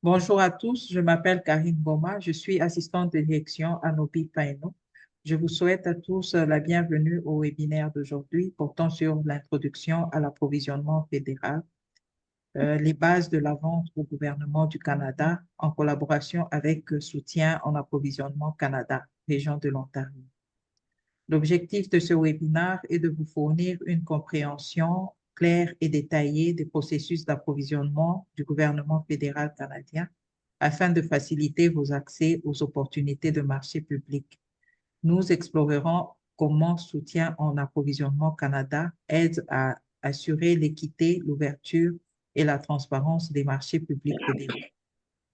Bonjour à tous, je m'appelle Karine Boma, je suis assistante de direction à Nobi Paino. Je vous souhaite à tous la bienvenue au webinaire d'aujourd'hui portant sur l'introduction à l'approvisionnement fédéral, les bases de la vente au gouvernement du Canada en collaboration avec Soutien en approvisionnement Canada, région de l'Ontario. L'objectif de ce webinaire est de vous fournir une compréhension claire et détaillée des processus d'approvisionnement du gouvernement fédéral canadien afin de faciliter vos accès aux opportunités de marché public. Nous explorerons comment Soutien en approvisionnement Canada aide à assurer l'équité, l'ouverture et la transparence des marchés publics fédéraux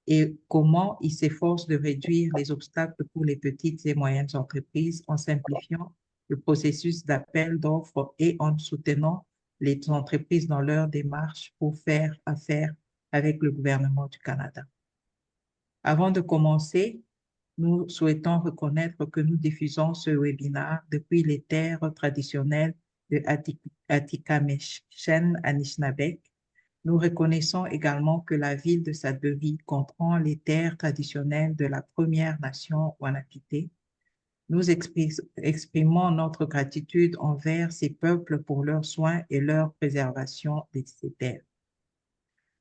et comment il s'efforce de réduire les obstacles pour les petites et moyennes entreprises en simplifiant le processus d'appel d'offres et en soutenant les entreprises dans leur démarche pour faire affaire avec le gouvernement du Canada. Avant de commencer, nous souhaitons reconnaître que nous diffusons ce webinaire depuis les terres traditionnelles de Atikamekw, Anishinabek. Nous reconnaissons également que la ville de Sudbury comprend les terres traditionnelles de la Première Nation Wanapité. Nous exprimons notre gratitude envers ces peuples pour leurs soins et leur préservation de ces terres.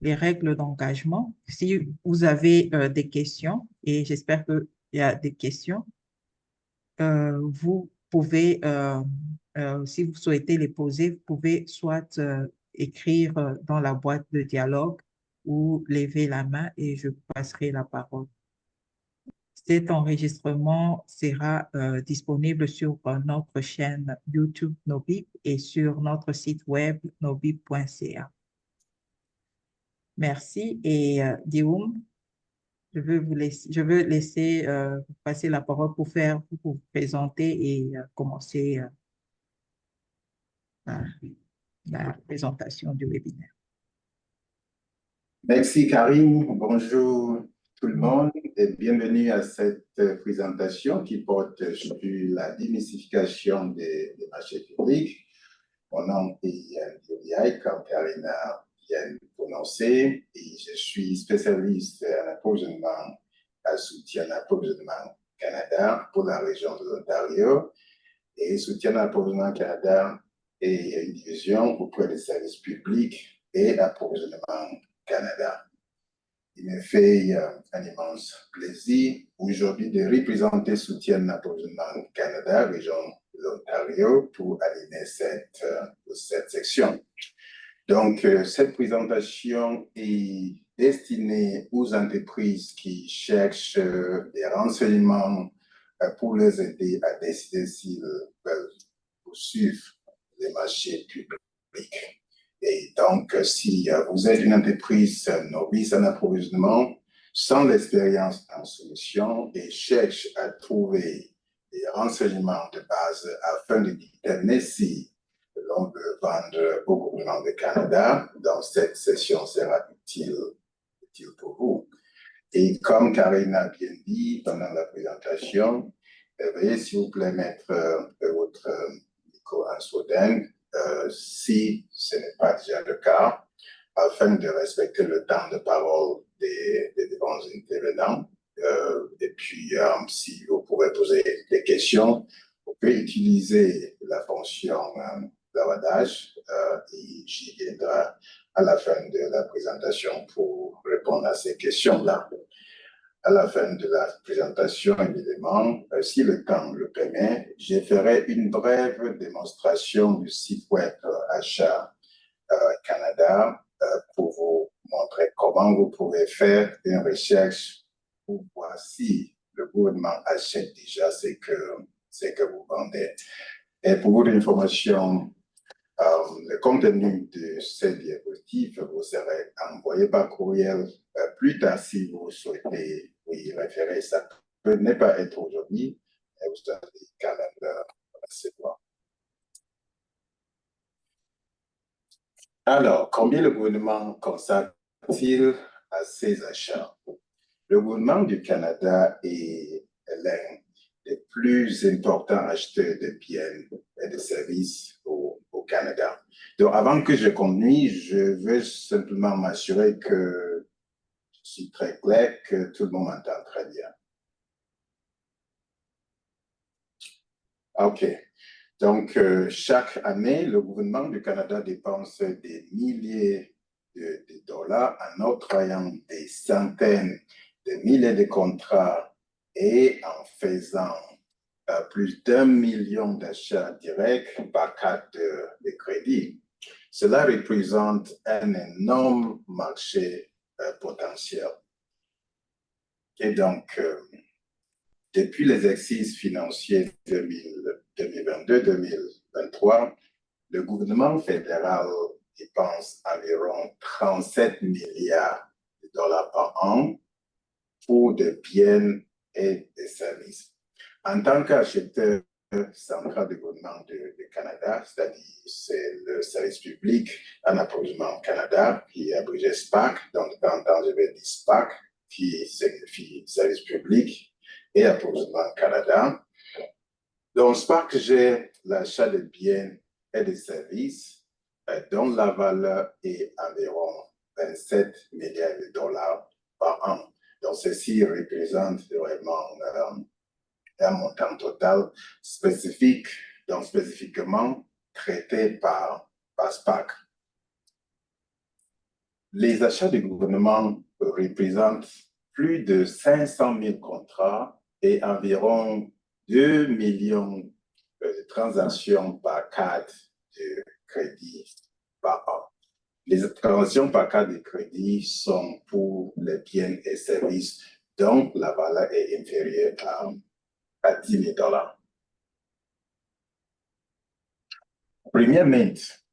Les règles d'engagement, si vous avez des questions, et j'espère qu'il y a des questions, vous pouvez, si vous souhaitez les poser, vous pouvez soit écrire dans la boîte de dialogue ou lever la main et je vous passerai la parole. Cet enregistrement sera disponible sur notre chaîne YouTube Nobip et sur notre site web nobip.ca. Merci et Dioum, je veux laisser vous passer la parole pour vous présenter et commencer la présentation du webinaire. Merci Karine, bonjour tout le monde et bienvenue à cette présentation qui porte sur la démystification des marchés publics. Mon nom est Yann Dioliaï, comme Karine vient de prononcer, et je suis spécialiste en approvisionnement à Soutien Approvisionnement Canada pour la région de l'Ontario. Et Soutien Approvisionnement Canada est une division auprès des services publics et approvisionnement Canada. Il me fait un immense plaisir aujourd'hui de représenter Soutien Approvisionnement Canada, région de l'Ontario, pour animer cette section. Donc, cette présentation est destinée aux entreprises qui cherchent des renseignements pour les aider à décider s'ils veulent poursuivre les marchés publics. Et donc, si vous êtes une entreprise novice en approvisionnement, sans l'expérience en solution et cherche à trouver des renseignements de base afin de déterminer si l'on veut vendre au gouvernement du Canada, donc cette session sera utile pour vous. Et comme Karine a bien dit pendant la présentation, veuillez s'il vous plaît mettre votre micro en sourdine si ce n'est pas déjà le cas, afin de respecter le temps de parole des différents intervenants. Et puis, si vous pouvez poser des questions, vous pouvez utiliser la fonction bavardage et j'y viendrai à la fin de la présentation pour répondre à ces questions-là. À la fin de la présentation, évidemment, si le temps le permet, je ferai une brève démonstration du site web Achat Canada pour vous montrer comment vous pouvez faire une recherche pour voir si le gouvernement achète déjà ce que vous vendez. Et pour votre information, le contenu de cette diapositive vous sera envoyé par courriel plus tard si vous souhaitez y référer. Ça peut ne pas être aujourd'hui, mais vous avez quand même recevoir. Alors, combien le gouvernement consacre-t-il à ses achats? Le gouvernement du Canada est l'un des plus importants acheteurs de biens et de services au Canada. Donc, avant que je continue, je veux simplement m'assurer que je suis très clair que tout le monde m'entend très bien. OK. Donc, chaque année, le gouvernement du Canada dépense des milliers de dollars en octroyant des centaines de milliers de contrats et en faisant plus d'1 million d'achats directs par carte de crédit. Cela représente un énorme marché potentiel. Et donc, depuis l'exercice financier 2022-2023, le gouvernement fédéral dépense environ 37 milliards de dollars par an pour des biens et des services. En tant qu'acheteur central du gouvernement du Canada, c'est-à-dire c'est le service public en approvisionnement Canada, qui est abrégé SPAC, donc de temps en temps je vais dire SPAC, qui signifie service public et approvisionnement Canada. Donc, SPAC gère l'achat de biens et de services dont la valeur est environ 27 milliards de dollars par an. Donc, ceci représente vraiment un montant total spécifique, donc spécifiquement traité par SPAC. Les achats du gouvernement représentent plus de 500 000 contrats et environ 2 millions de transactions par carte de crédit par an. Les transactions par carte de crédit sont pour les biens et services dont la valeur est inférieure à 10 000 dollars. Première mythe.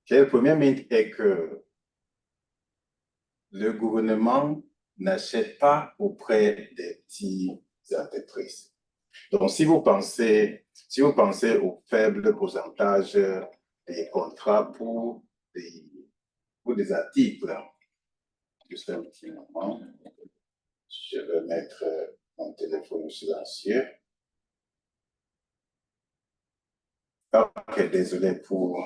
Le premier mythe est que le gouvernement n'achète pas auprès des petites entreprises. Donc, si vous pensez au faible pourcentage des contrats pour des articles, juste un petit moment, je vais mettre mon téléphone silencieux. Ok, désolé pour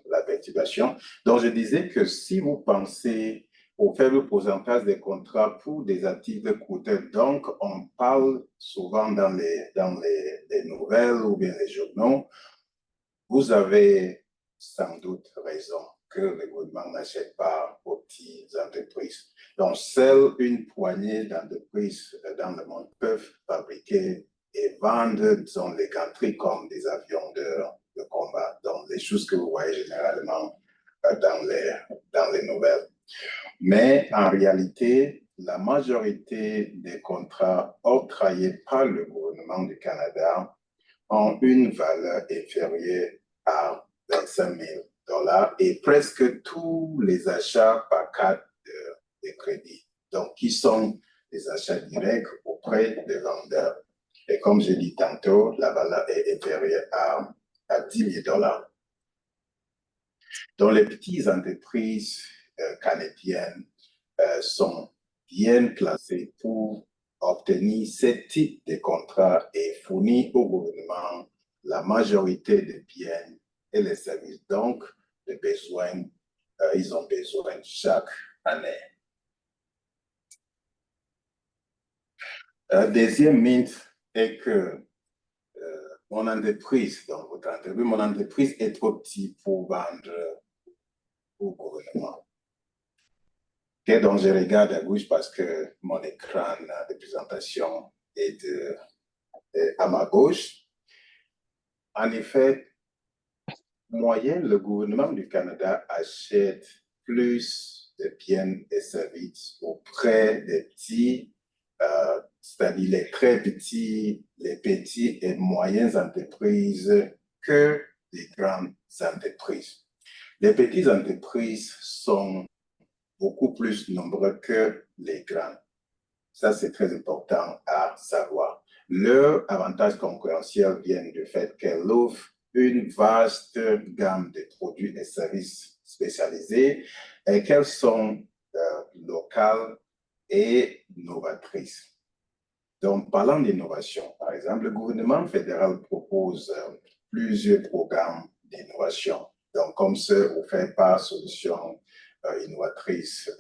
la perturbation. Donc, je disais que si vous pensez au faible pourcentage des contrats pour des articles coûteux, donc on parle souvent dans les nouvelles ou bien les journaux, vous avez sans doute raison que le gouvernement n'achète pas aux petites entreprises. Donc, seule une poignée d'entreprises dans le monde peuvent fabriquer et vendre, disons, les gantries comme des avions de combat. Donc, les choses que vous voyez généralement dans les nouvelles. Mais en réalité, la majorité des contrats octroyés par le gouvernement du Canada ont une valeur inférieure à 25 000 dollars et presque tous les achats par carte de crédit. Donc, qui sont des achats directs auprès des vendeurs. Et comme je dis tantôt, la valeur est inférieure à 10 000 dollars. Donc, les petites entreprises canadiennes sont bien placées pour obtenir ce type de contrat et fournir au gouvernement la majorité des biens et les services. Donc, ils ont besoin chaque année. Deuxième mythe est que mon entreprise est trop petite pour vendre au gouvernement. Okay, donc, je regarde à gauche parce que mon écran de présentation est à ma gauche. En effet, moyenne, le gouvernement du Canada achète plus de biens et services auprès des petits, c'est-à-dire les très petits, les petits et moyennes entreprises que les grandes entreprises. Les petites entreprises sont beaucoup plus nombreux que les grands. Ça, c'est très important à savoir. Leur avantage concurrentiel vient du fait qu'elles offrent une vaste gamme de produits et services spécialisés et qu'elles sont locales et novatrices. Donc, parlant d'innovation, par exemple, le gouvernement fédéral propose plusieurs programmes d'innovation. Donc, comme ceux offerts par Solutions Innovatrices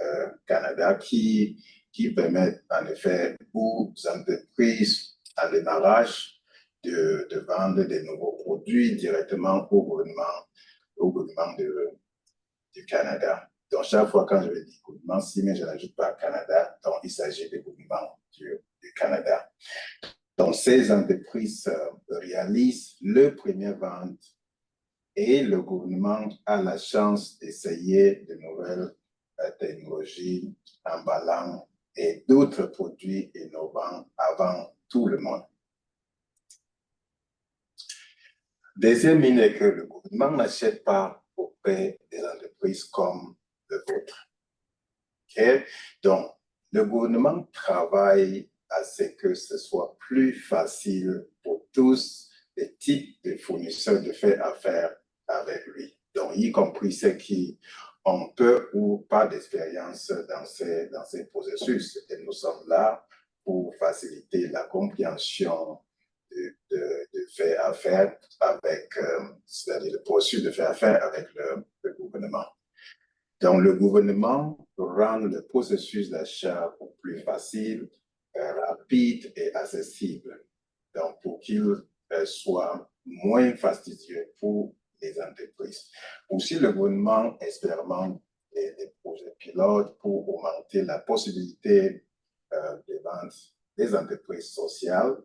Canada, qui qui permettent en effet aux entreprises en démarrage de vendre des nouveaux produits directement au gouvernement du Canada. Donc, chaque fois quand je dis gouvernement, si mais je n'ajoute pas Canada, donc il s'agit du gouvernement du Canada. Donc, ces entreprises réalisent le premier vente et le gouvernement a la chance d'essayer de nouvelles technologies, emballant et d'autres produits innovants avant tout le monde. Deuxième mine est que le gouvernement n'achète pas auprès des entreprises comme le vôtre. Okay? Donc, le gouvernement travaille à ce que ce soit plus facile pour tous les types de fournisseurs de faire affaire avec lui. Donc, y compris ceux qui ont peu ou pas d'expérience dans ces processus. Et nous sommes là pour faciliter la compréhension de faire affaire avec, c'est-à-dire le processus de faire affaire avec le gouvernement. Donc, le gouvernement rend le processus d'achat plus facile, rapide et accessible. Donc, pour qu'il soit moins fastidieux pour les entreprises. Aussi, le gouvernement expérimente des projets pilotes pour augmenter la possibilité de vente des entreprises sociales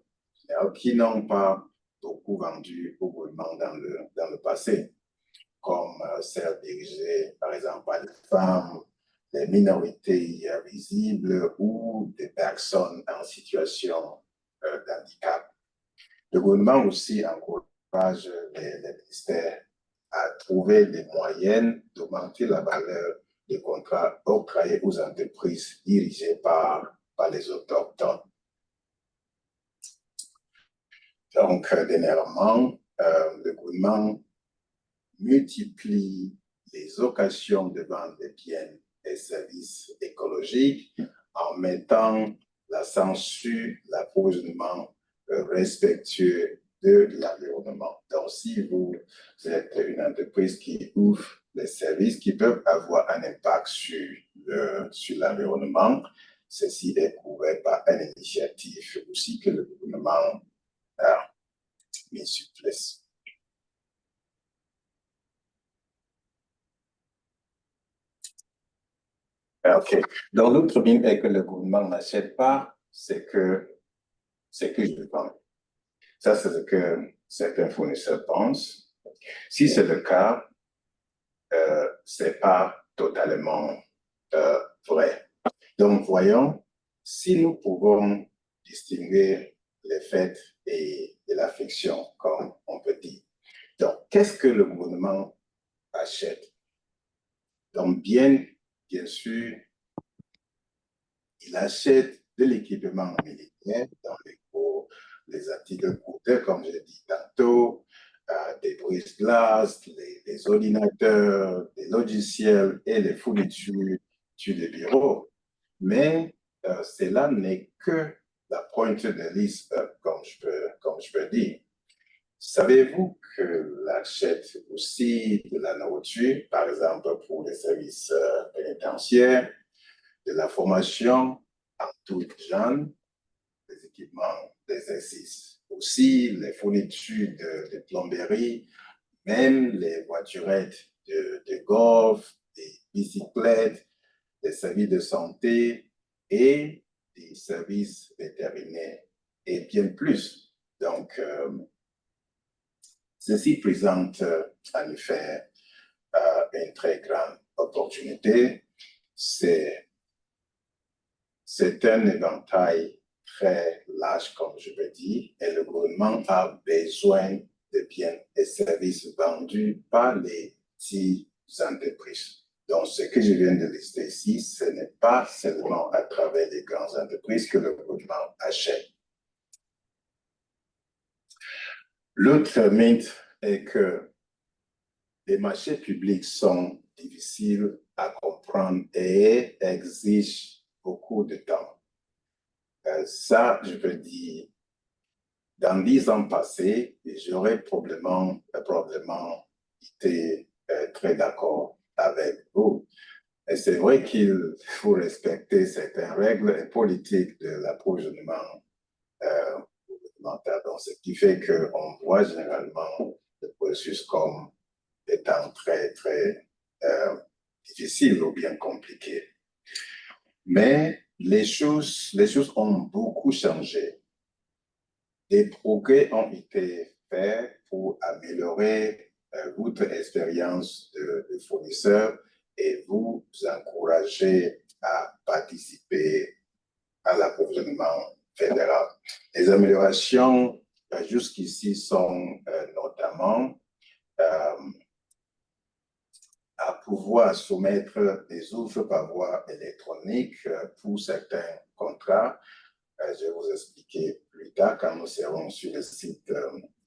qui n'ont pas beaucoup vendu au gouvernement dans le passé, comme celles dirigées, par exemple, par les femmes, les minorités visibles ou des personnes en situation d'handicap. Le gouvernement aussi encourage les ministères à trouver des moyens d'augmenter la valeur des contrats octroyés aux entreprises dirigées par les autochtones. Donc, dernièrement, le gouvernement multiplie les occasions de vente de biens et services écologiques en mettant l'accent sur l'approvisionnement respectueux de l'environnement. Donc, si vous êtes une entreprise qui ouvre des services qui peuvent avoir un impact sur l'environnement, ceci est couvert par une initiative aussi que le gouvernement a mis sur place. OK. Donc, l'autre bien est que le gouvernement n'achète pas ce que je vends. Ça, c'est ce que certains fournisseurs pensent. Si c'est le cas, ce n'est pas totalement vrai. Donc, voyons, si nous pouvons distinguer les faits et la fiction, comme on peut dire. Donc, qu'est-ce que le gouvernement achète? Donc, bien sûr, il achète de l'équipement militaire dans les articles coûteux, comme je l'ai dit tantôt, des brise-glaces, les ordinateurs, les logiciels et les fournitures des bureaux. Mais cela n'est que la pointe de l'iceberg, comme je peux dire. Savez-vous que l'achète aussi de la nourriture, par exemple pour les services pénitentiaires, de la formation en tout genre, des équipements d'exercice, aussi les fournitures de plomberie, même les voiturettes de golf, des bicyclettes, des services de santé et des services vétérinaires et bien plus. Donc, ceci présente en effet une très grande opportunité. C'est un éventail très large, comme je veux dire, et le gouvernement a besoin de biens et services vendus par les petites entreprises. Donc, ce que je viens de lister ici, ce n'est pas seulement à travers les grandes entreprises que le gouvernement achète. L'autre mythe est que les marchés publics sont difficiles à comprendre et exigent beaucoup de temps. Ça, je veux dire, dans 10 ans passés, j'aurais probablement été très d'accord avec vous. Et c'est vrai qu'il faut respecter certaines règles politiques de l'approvisionnement gouvernemental. Donc, ce qui fait qu'on voit généralement le processus comme étant très, très difficile ou bien compliqué. Mais les choses ont beaucoup changé. Des progrès ont été faits pour améliorer votre expérience de fournisseur et vous encourager à participer à l'approvisionnement fédéral. Les améliorations jusqu'ici sont notamment à pouvoir soumettre des offres par voie électronique pour certains contrats. Je vais vous expliquer plus tard quand nous serons sur le site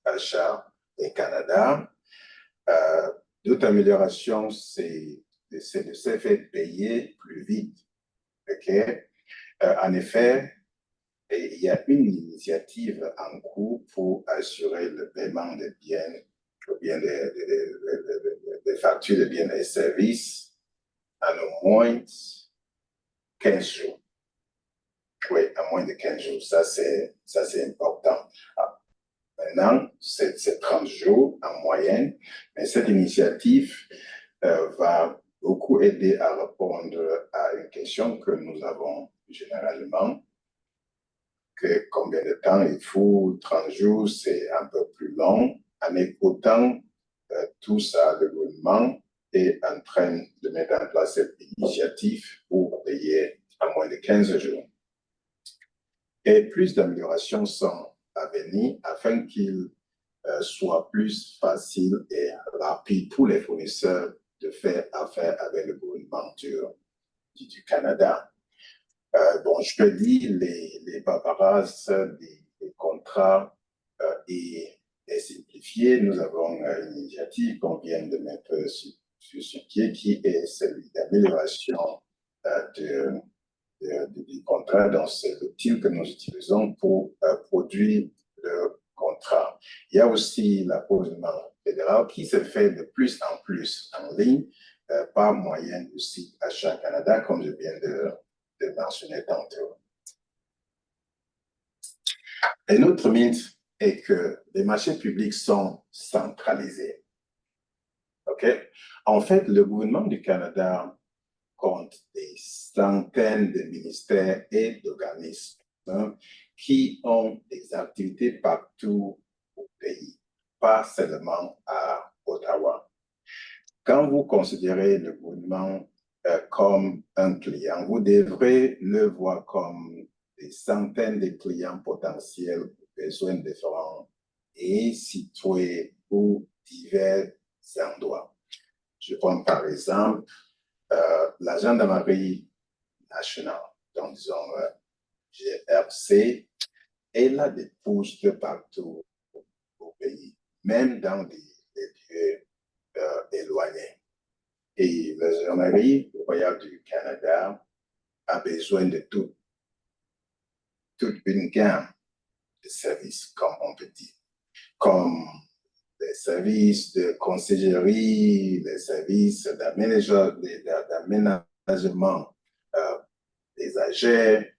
Achat et Canada. D'autres améliorations, c'est de se faire payer plus vite. Okay? En effet, il y a une initiative en cours pour assurer le paiement des biens, des factures de biens et services en au moins 15 jours. Oui, à moins de 15 jours. Ça, c'est important. Maintenant, c'est 30 jours en moyenne, mais cette initiative va beaucoup aider à répondre à une question que nous avons généralement, que combien de temps il faut, 30 jours, c'est un peu plus long. En écoutant tout ça, le gouvernement est en train de mettre en place cette initiative pour payer à moins de 15 jours. Et plus d'améliorations sont à venir afin qu'il soit plus facile et rapide pour les fournisseurs de faire affaire avec le gouvernement du Canada. Bon, je peux dire les paperasses des contrats est simplifiée. Nous avons une initiative qu'on vient de mettre sur pied qui est celle d'amélioration du contrat. Donc, c'est l'outil que nous utilisons pour produire le contrat. Il y a aussi l'approvisionnement fédéral qui se fait de plus en plus en ligne par moyen du site Achat Canada, comme je viens de mentionner tantôt. Un autre mythe est que les marchés publics sont centralisés. OK? En fait, le gouvernement du Canada compte des centaines de ministères et d'organismes qui ont des activités partout au pays, pas seulement à Ottawa. Quand vous considérez le gouvernement comme un client, vous devrez le voir comme des centaines de clients potentiels aux besoins différents et situés pour divers endroits. Je prends par exemple la gendarmerie nationale, donc disons GRC, elle a des postes partout au pays, même dans des lieux éloignés. Et la gendarmerie royale du Canada a besoin de toute une gamme de services, comme on peut dire, comme les services de conciergerie, les services d'aménagement des agents, les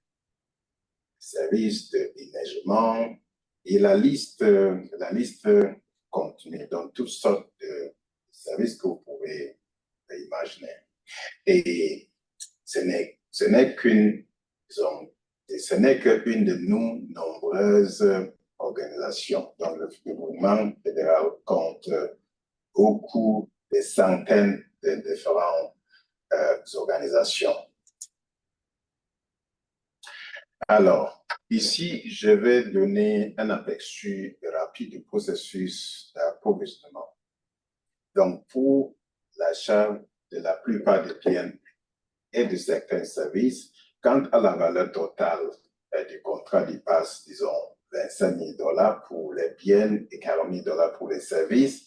services de déneigement, et la liste continue, donc toutes sortes de services que vous pouvez imaginer. Et ce n'est qu'une de nos nombreuses organisations. Donc, le gouvernement fédéral compte beaucoup, des centaines de différentes organisations. Alors, ici, je vais donner un aperçu rapide du processus d'approvisionnement. Donc, pour l'achat de la plupart des biens et de certains services, quant à la valeur totale du contrat dépasse, disons, 25 000 $ pour les biens et 40 000 $ pour les services.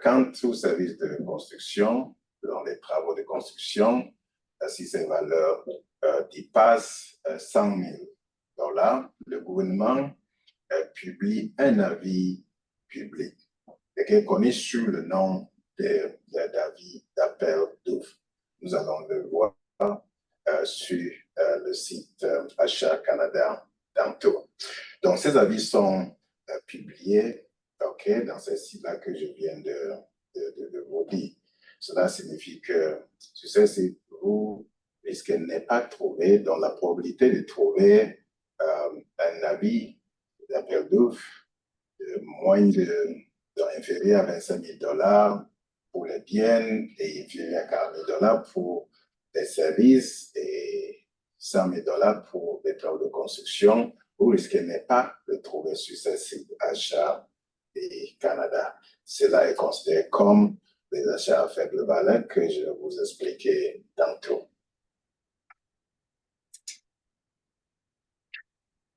Quant aux services de construction, dans les travaux de construction, si ces valeurs dépassent 100 000 $, le gouvernement publie un avis public qui est connu sous le nom d'avis d'appel d'offres. nous allons le voir sur le site Achat Canada tantôt. Donc, ces avis sont publiés dans ces sites-là que je viens de vous dire. Cela signifie que sur ces sites, vous risquez de ne pas trouver, donc la probabilité de trouver un avis d'appel d'offres de moins inférieur à 25 000 $ pour les biens et inférieur à 40 000 $ pour les services et 100 000 $ pour les travaux de construction. Vous risquez de ne pas le trouver sur ces sites Achat et Canada. Cela est considéré comme des achats à faible valeur que je vais vous expliquer tantôt.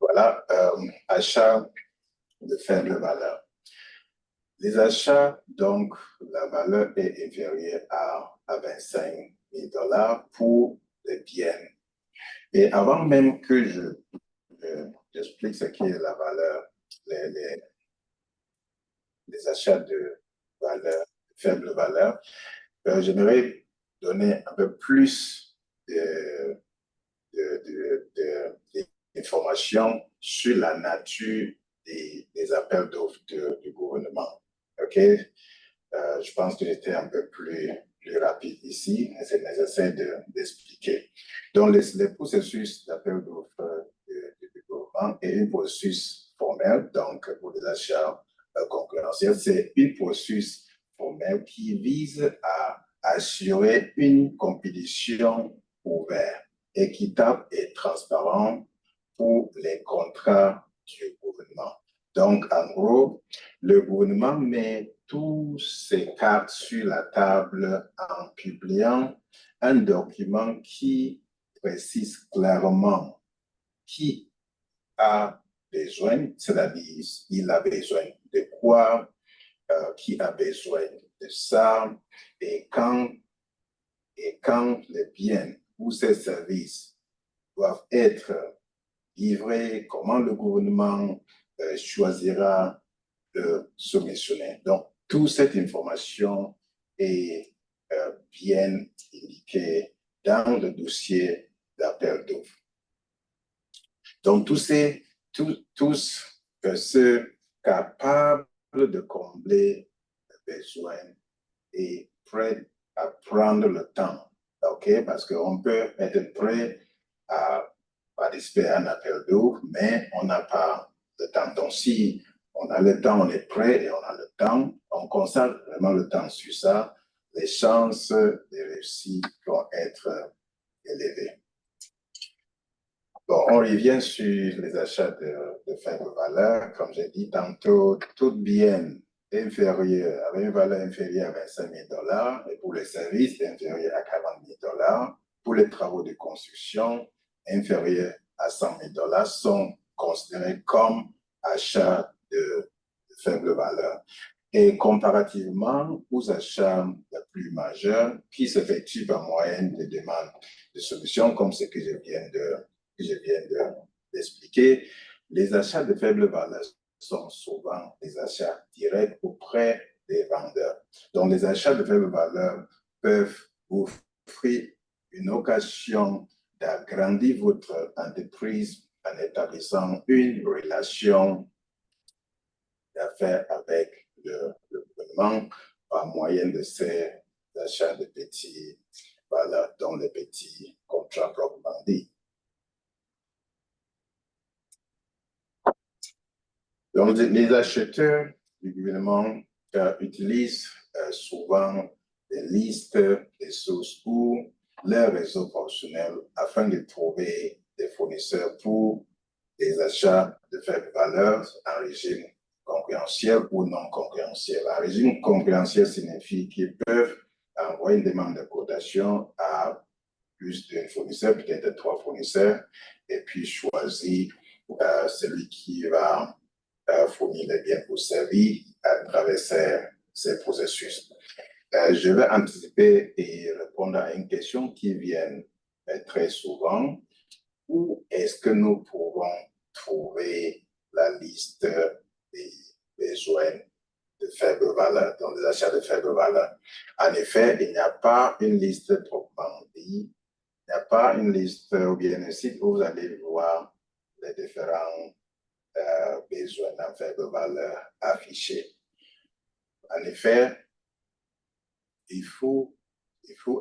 Voilà, achats de faible valeur. Les achats, donc, la valeur est inférieure à 25 000 $ pour les biens. Et avant même que j'explique ce qu'est la valeur, les achats de valeur, faible valeur, j'aimerais donner un peu plus d'informations sur la nature des appels d'offres du gouvernement. OK? Je pense que j'étais un peu plus rapide ici, mais c'est nécessaire d'expliquer. Donc, les processus d'appel d'offres du gouvernement est un processus formel, donc pour les achats concurrentiels, c'est un processus formel qui vise à assurer une compétition ouverte, équitable et transparente pour les contrats du gouvernement. Donc, en gros, le gouvernement met tous ses cartes sur la table en publiant un document qui précise clairement qui a besoin, c'est-à-dire il a besoin de quoi, qui a besoin de ça, et quand les biens ou ces services doivent être livrés, comment le gouvernement choisira de soumissionner. Donc, toute cette information est bien indiquée dans le dossier d'appel d'offres. Donc, tous ceux capables de combler les besoins et prêts à prendre le temps, OK? Parce qu'on peut être prêt à participer à un appel d'offres, mais on n'a pas le temps. Donc, si on a le temps, on est prêt et on a le temps, on consacre vraiment le temps sur ça, les chances de réussite vont être élevées. Bon, on revient sur les achats de faible valeur. Comme j'ai dit tantôt, tout bien inférieur, avec une valeur inférieure à 25 000 $ et pour les services inférieur à 40 000 $, pour les travaux de construction inférieurs à 100 000 $ sont considérés comme achats de faible valeur. Et comparativement aux achats les plus majeurs qui s'effectuent par moyenne de demandes de solutions, comme ce que je viens d'expliquer, les achats de faible valeur sont souvent des achats directs auprès des vendeurs. Donc, les achats de faible valeur peuvent vous offrir une occasion d'agrandir votre entreprise en établissant une relation d'affaires avec le gouvernement par moyen de ces achats de petits valeurs, dont les petits contrats proprement dits. Donc, les acheteurs du gouvernement utilisent souvent des listes des sources ou leur réseau professionnel afin de trouver des fournisseurs pour des achats de faible valeur en régime concurrentiel ou non concurrentiel. En régime concurrentiel signifie qu'ils peuvent envoyer une demande de cotation à plus d'un fournisseur, peut-être 3 fournisseurs, et puis choisir celui qui va fournir les biens ou services à travers ces processus. Je vais anticiper et répondre à une question qui vient très souvent. Où est-ce que nous pouvons trouver la liste des besoins de faible valeur, donc des achats de faible valeur. En effet, il n'y a pas une liste proprement dit, il n'y a pas une liste ou bien un site où vous allez voir les différents besoins en faible valeur affichés. En effet, il faut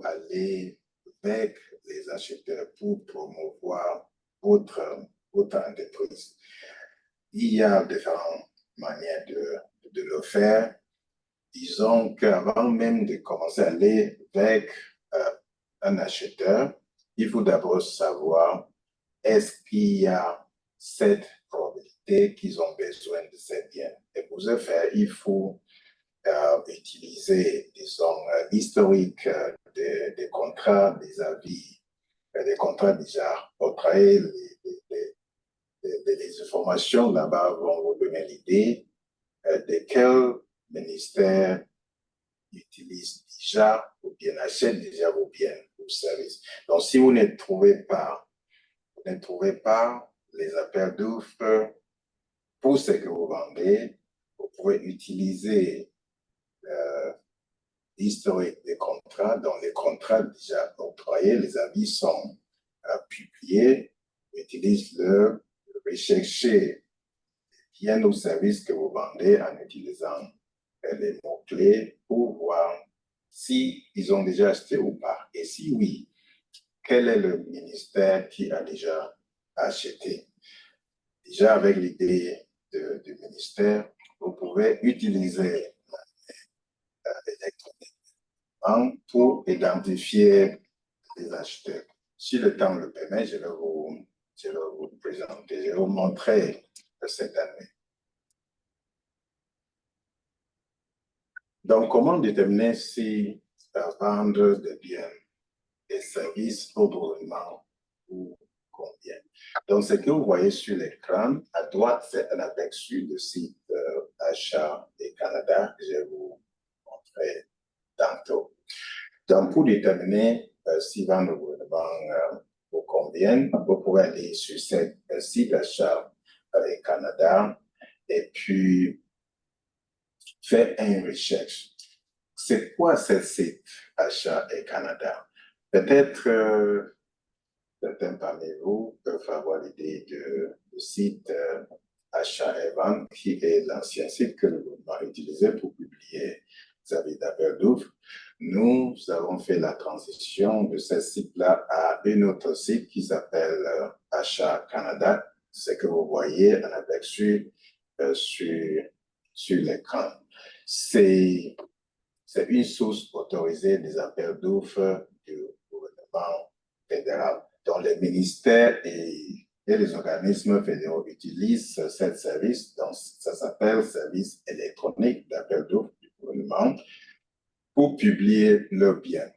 aller avec les acheteurs pour promouvoir votre entreprise. Il y a différentes manières de le faire. Disons qu'avant même de commencer à aller avec un acheteur, il faut d'abord savoir est-ce qu'il y a cette probabilité qu'ils ont besoin de ces biens. Et pour ce faire, il faut utiliser, disons, l'historique des contrats, des avis, des contrats déjà octroyés, les informations là-bas vont vous donner l'idée de quel ministère utilise déjà ou bien achète déjà vos biens ou services. Donc, si vous ne trouvez pas les appels d'offres pour ce que vous vendez, vous pouvez utiliser l'historique des contrats. Dans les contrats déjà octroyés, les avis sont publiés. Utilise-le, recherchez bien ou services que vous vendez en utilisant les mots-clés pour voir si ils ont déjà acheté ou pas. Et si oui, quel est le ministère qui a déjà acheté? Déjà avec l'idée du ministère, vous pouvez utiliser l'électronique pour identifier les acheteurs. Si le temps le permet, je vais vous présenter, je vais vous montrer cette année. Donc, comment déterminer si vendre des biens et services au gouvernement ou combien? Donc, ce que vous voyez sur l'écran, à droite, c'est un aperçu du site Achat et Canada que je vais vous montrer tantôt. Donc, pour déterminer si vendre au gouvernement vous convient, vous pouvez aller sur ce site Achat et Canada et puis faire une recherche. C'est quoi ce site Achat et Canada? Peut-être certains parmi vous peuvent avoir l'idée du site Achat et Vente, qui est l'ancien site que le gouvernement utilisait pour publier des avis d'appel d'offres. Nous avons fait la transition de ce site-là à un autre site qui s'appelle Achat Canada, ce que vous voyez en aperçu sur l'écran. C'est une source autorisée des appels d'offres du gouvernement fédéral. Donc, les ministères et les organismes fédéraux utilisent ce service. Donc, ça s'appelle service électronique d'appel d'offres du gouvernement pour publier leurs biens.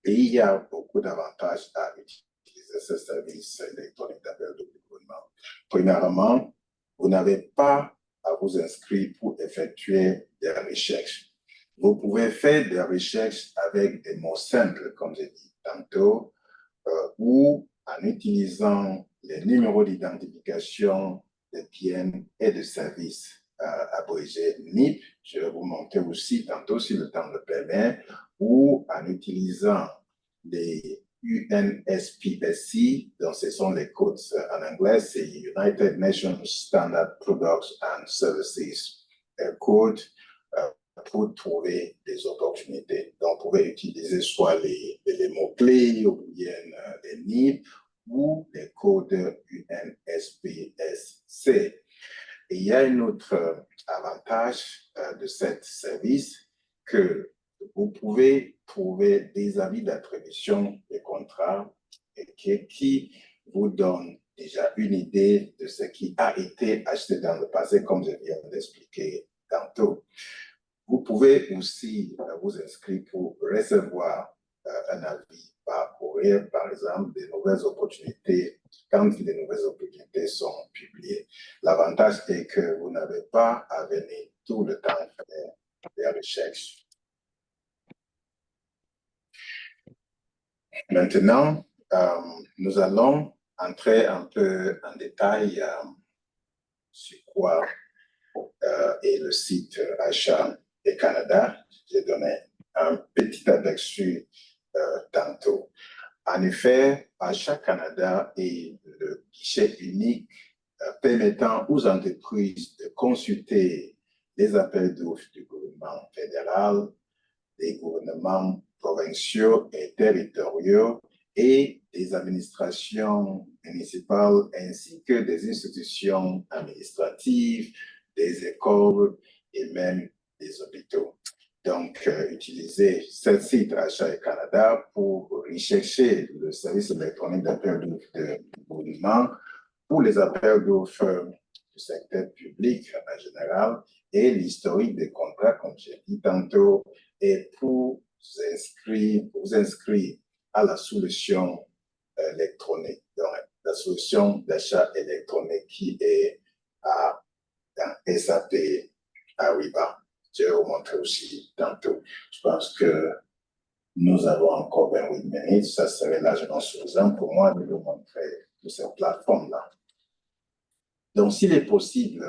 Et il y a beaucoup d'avantages à utiliser ce service électronique d'appel d'offres du gouvernement. Premièrement, vous n'avez pas à vous inscrire pour effectuer des recherches. Vous pouvez faire des recherches avec des mots simples, comme j'ai dit tantôt, ou en utilisant les numéros d'identification des biens et de services abrégés NIP. Je vais vous montrer aussi tantôt, si le temps le permet, ou en utilisant les UNSPSI, donc ce sont les codes en anglais, c'est United Nations Standard Products and Services Code, pour trouver des opportunités. Donc, vous pouvez utiliser soit les mots-clés ou bien les NIP ou les codes UNSPSC. Et il y a un autre avantage de ce service que vous pouvez trouver des avis d'attribution des contrats qui vous donnent déjà une idée de ce qui a été acheté dans le passé, comme je viens d'expliquer tantôt. Vous pouvez aussi vous inscrire pour recevoir un avis par courrier, par exemple, des nouvelles opportunités, quand les nouvelles opportunités sont publiées. L'avantage est que vous n'avez pas à venir tout le temps faire des recherches. Maintenant, nous allons entrer un peu en détail sur quoi et le site Achat et Canada. J'ai donné un petit aperçu tantôt. En effet, Achat Canada est le guichet unique permettant aux entreprises de consulter les appels d'offres du gouvernement fédéral, des gouvernements provinciaux et territoriaux et des administrations municipales ainsi que des institutions administratives, des écoles et même des hôpitaux. Donc, utiliser ce site Achat et Canada pour rechercher le service électronique d'appel d'offres du gouvernement pour les appels d'offres du secteur public en général et l'historique des contrats, comme j'ai dit tantôt, et pour vous inscrire à la solution électronique, donc la solution d'achat électronique qui est dans SAP Ariba. Je vais vous montrer aussi tantôt. Je pense que nous avons encore 28 minutes. Ça serait largement suffisant pour moi de vous montrer de cette plateforme-là. Donc, s'il est possible,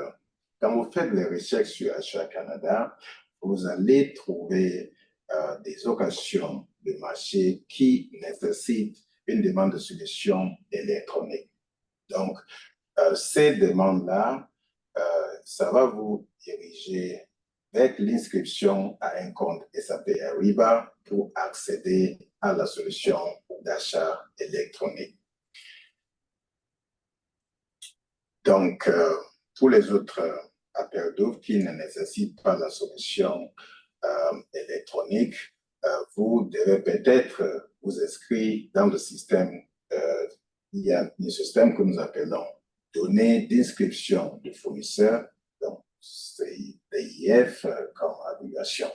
quand vous faites les recherches sur Achat Canada, vous allez trouver des occasions de marché qui nécessitent une demande de solution électronique. Donc, ces demandes-là, ça va vous diriger vers l'inscription à un compte SAP Ariba pour accéder à la solution d'achat électronique. Donc, pour les autres appels d'offres qui ne nécessitent pas la solution électronique, vous devez peut-être vous inscrire dans le système. Il y a un système que nous appelons données d'inscription de fournisseurs, donc c'est DIF comme abréviation,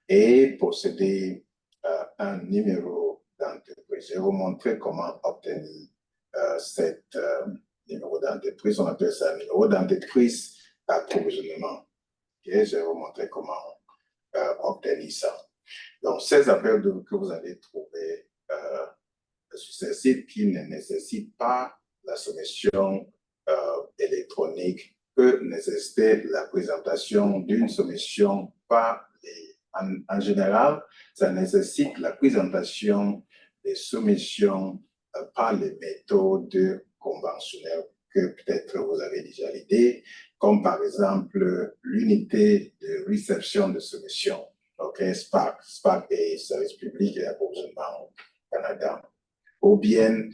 et posséder un numéro d'entreprise. Je vais vous montrer comment obtenir cette numéro d'entreprise. On appelle ça un numéro d'entreprise approvisionnement. Okay? Je vais vous montrer comment obtenir ça. Donc, ces appels que vous allez trouver sur ces sites qui ne nécessitent pas la solution électronique peut nécessiter la présentation d'une solution par les... En général, ça nécessite la présentation des soumissions par les méthodes conventionnelles que peut-être vous avez déjà l'idée, comme par exemple l'unité de réception de soumissions, okay, SPAC. SPAC est Service public et approvisionnement au Canada. Ou bien,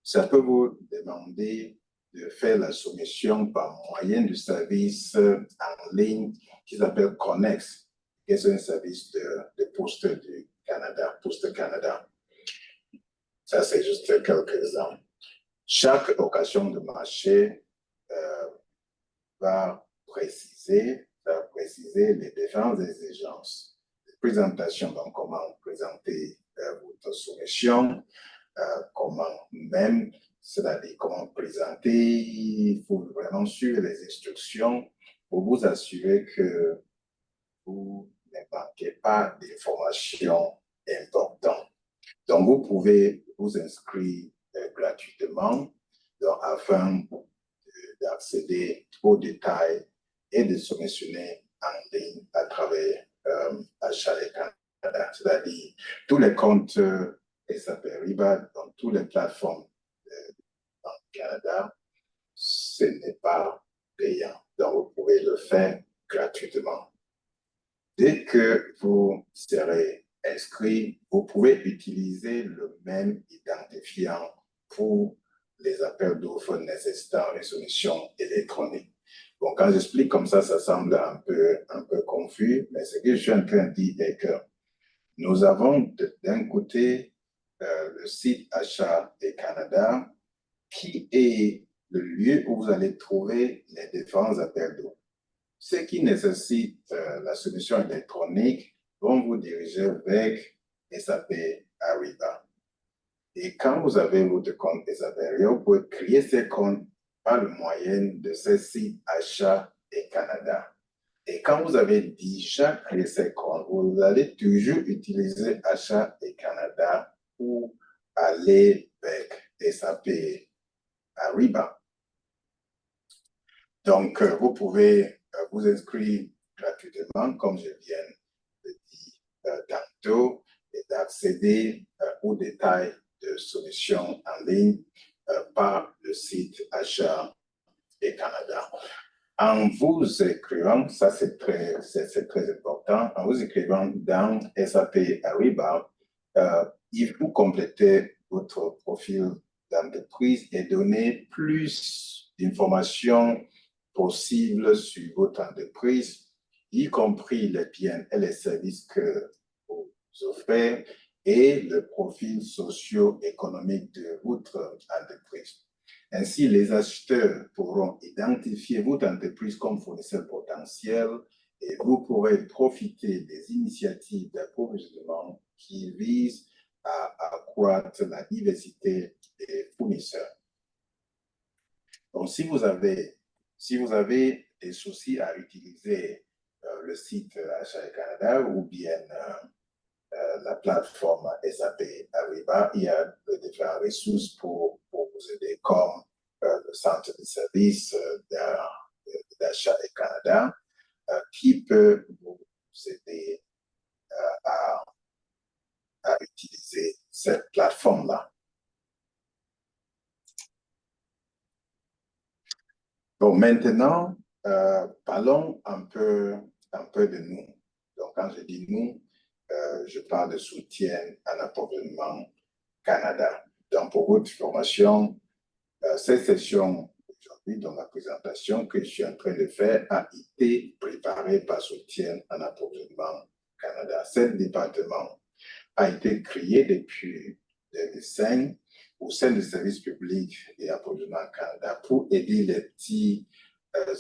ça peut vous demander de faire la soumission par moyen du service en ligne qui s'appelle Connex, qui est un service de Poste du Canada, Poste Canada. Ça, c'est juste quelques exemples. Chaque occasion de marché va préciser les différentes exigences de présentation, donc comment présenter votre soumission, comment même, c'est-à-dire comment présenter, il faut vraiment suivre les instructions pour vous assurer que vous ne manquez pas d'informations importantes. Donc, vous pouvez vous inscrire gratuitement donc, afin d'accéder aux détails et de soumissionner en ligne à travers Achat et Canada, c'est-à-dire tous les comptes SAP Ariba dans toutes les plateformes dans le Canada, ce n'est pas payant. Donc, vous pouvez le faire gratuitement. Dès que vous serez inscrit, vous pouvez utiliser le même identifiant pour les appels d'offres nécessitant une solution électronique. Bon, quand j'explique comme ça semble un peu confus, mais ce que je suis en train de dire est que nous avons d'un côté le site Achat et Canada, qui est le lieu où vous allez trouver les différents appels d'offres. Ceux qui nécessitent la solution électronique vont vous diriger vers SAP Ariba. Et quand vous avez votre compte SAP Ariba, vous pouvez créer ces comptes par le moyen de ces sites Achat et Canada. Et quand vous avez déjà créé ces comptes, vous allez toujours utiliser Achat et Canada pour aller vers SAP Ariba. Donc, vous pouvez vous inscrire gratuitement, comme je viens de dire tantôt, et d'accéder aux détails de solutions en ligne par le site Achat et Canada. En vous écrivant, ça c'est très important, en vous écrivant dans SAP Ariba, il faut compléter votre profil d'entreprise et donner plus d'informations possibles sur votre entreprise, y compris les biens et les services que vous offrez et le profil socio-économique de votre entreprise. Ainsi, les acheteurs pourront identifier votre entreprise comme fournisseur potentiel et vous pourrez profiter des initiatives d'approvisionnement qui visent à accroître la diversité des fournisseurs. Donc, si vous avez des soucis à utiliser le site Achat Canada ou bien la plateforme SAP Ariba, il y a différentes ressources pour vous aider, comme le centre de service d'Achat Canada, qui peut vous aider à utiliser cette plateforme-là. Bon, maintenant, parlons un peu de nous. Donc, quand je dis nous, je parle de soutien à l'approvisionnement Canada. Donc, pour votre information, cette session aujourd'hui, dans la présentation que je suis en train de faire, a été préparée par Soutien en approvisionnement Canada. Ce département a été créé depuis 2005 au sein du service public et approvisionnement Canada pour aider les petites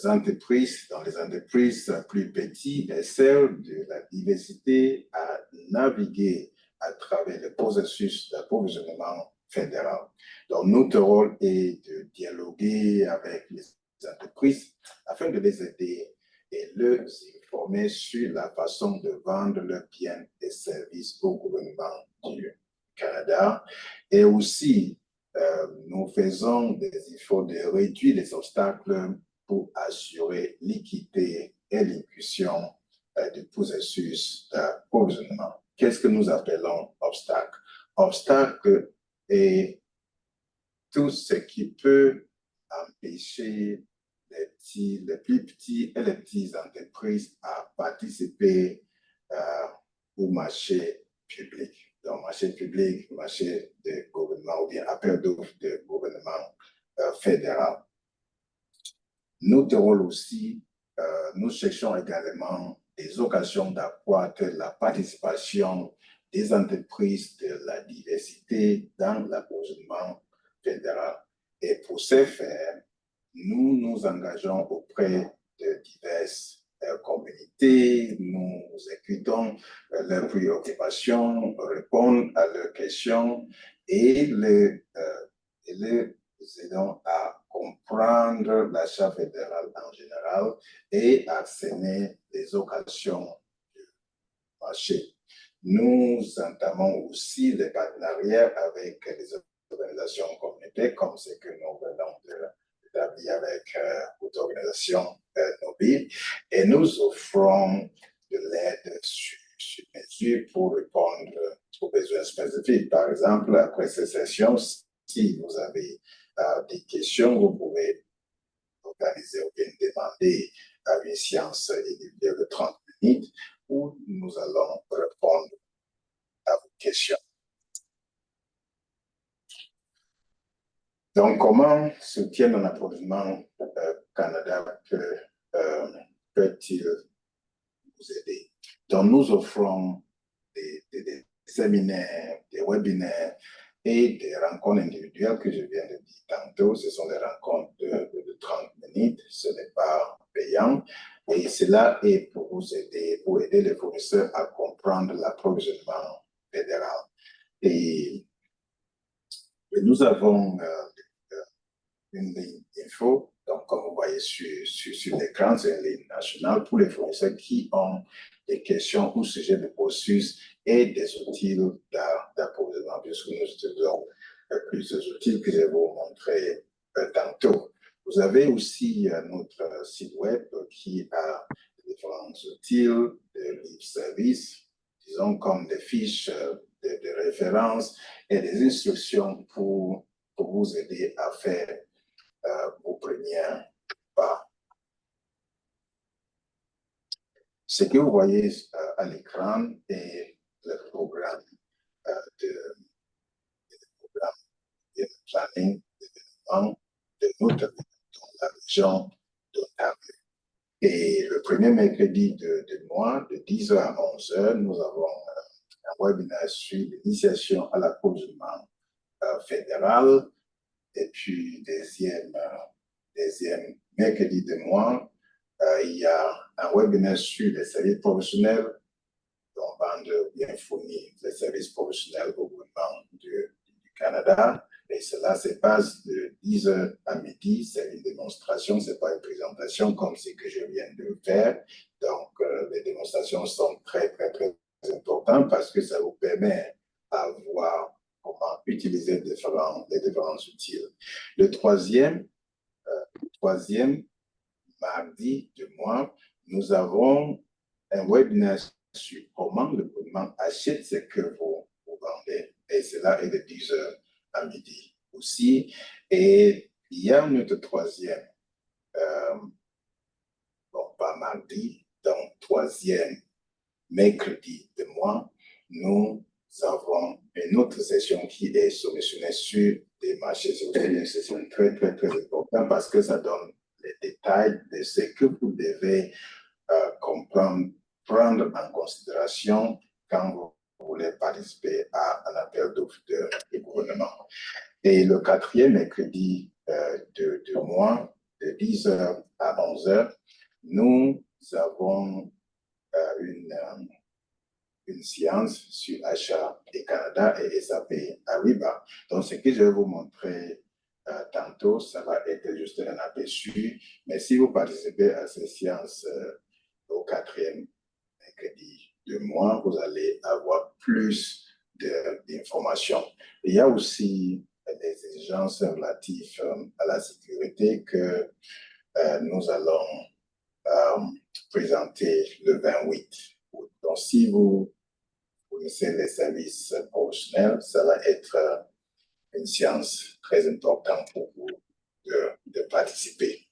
entreprises, dans les entreprises plus petites et celles de la diversité à naviguer à travers le processus d'approvisionnement fédéral. Donc, notre rôle est de dialoguer avec les entreprises afin de les aider et les informer sur la façon de vendre leurs biens et services au gouvernement du Canada. Et aussi, nous faisons des efforts de réduire les obstacles pour assurer l'équité et l'inclusion du processus d'approvisionnement. Qu'est-ce que nous appelons obstacle? Obstacle est tout ce qui peut empêcher les plus petits et les petites entreprises à participer au marché public. Donc, marché public, marché de gouvernement ou bien appel d'offres de gouvernement fédéral. Notre rôle aussi, nous cherchons également des occasions d'accroître la participation des entreprises de la diversité dans l'approvisionnement fédéral. Et pour ce faire, nous nous engageons auprès de diverses communautés, nous écoutons leurs préoccupations, répondons à leurs questions et les aidons à comprendre l'achat fédéral en général et à cerner les occasions du marché. Nous entamons aussi des partenariats avec les organisations communautaires, comme ce que nous venons d'établir avec l'organisation Nobile, et nous offrons de l'aide sur mesure pour répondre aux besoins spécifiques. Par exemple, après ces sessions, si vous avez des questions, vous pouvez organiser ou bien demander à une séance individuelle de 30 minutes où nous allons répondre à vos questions. Donc, comment Soutien en approvisionnement Canada peut-il vous aider? Donc, nous offrons des séminaires, des webinaires et des rencontres individuelles que je viens de dire tantôt. Ce sont des rencontres de 30 minutes, ce n'est pas payant. Et cela est pour vous aider, pour aider les fournisseurs à comprendre l'approvisionnement fédéral. Et nous avons une ligne info. Donc, comme vous voyez sur l'écran, c'est une ligne nationale pour les fournisseurs qui ont des questions au sujet du processus et des outils d'approvisionnement, puisque nous utilisons plusieurs outils que je vais vous montrer tantôt. Vous avez aussi notre site web qui a différents outils de livre-service, disons comme des fiches de référence et des instructions pour vous aider à faire vos premiers pas. Ce que vous voyez à l'écran est le programme de planning d'événements de notre dans la région d'Ontario. Et le premier mercredi du mois, de 10h à 11h, nous avons un webinaire sur l'initiation à l'approvisionnement fédéral. Et puis, deuxième mercredi du mois, il y a un webinaire sur les services professionnels, donc vendre bien fournir les services professionnels au gouvernement du Canada. Et cela se passe de 10h à midi. C'est une démonstration, ce n'est pas une présentation comme ce que je viens de faire. Donc, les démonstrations sont très importantes parce que ça vous permet à voir comment utiliser les différents outils. Le troisième mardi du mois, nous avons un webinaire sur comment le gouvernement achète ce que vous vendez. Et cela est de 10h à midi aussi. Et il y a notre troisième, pas mardi, donc troisième mercredi de mois, nous avons une autre session qui est solutionnée sur des marchés. C'est une session très importante parce que ça donne les détails de ce que vous devez comprendre, prendre en considération quand vous voulez participer à un appel d'offres du gouvernement. Et le quatrième mercredi du mois, de 10h à 11h, nous avons une séance sur achat et Canada et SAP Ariba. Donc, ce que je vais vous montrer tantôt, ça va être juste un aperçu. Mais si vous participez à ces séances au quatrième mercredi du mois, vous allez avoir plus d'informations. Il y a aussi des exigences relatives à la sécurité que nous allons présenter le 28 août. Donc, si vous connaissez les services professionnels, ça va être une séance très importante pour vous de participer.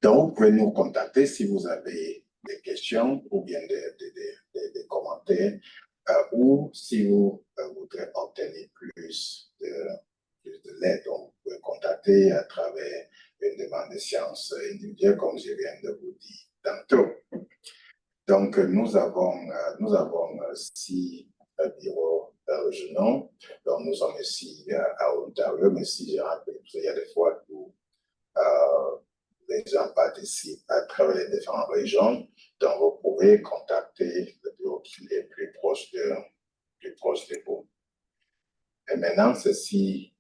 Donc, vous pouvez nous contacter si vous avez des questions ou bien des commentaires ou si vous voudrez obtenir plus de l'aide. Donc, vous pouvez contacter à travers une demande de séance individuelle, comme je viens de vous dire tantôt. Donc, nous avons 6 bureaux régionaux. Donc, nous sommes ici à Ontario, mais si j'ai rappelé, il y a des fois où les gens participent à travers les différentes régions. Donc, vous pouvez contacter le bureau qui est plus proche de vous. Et maintenant, ceci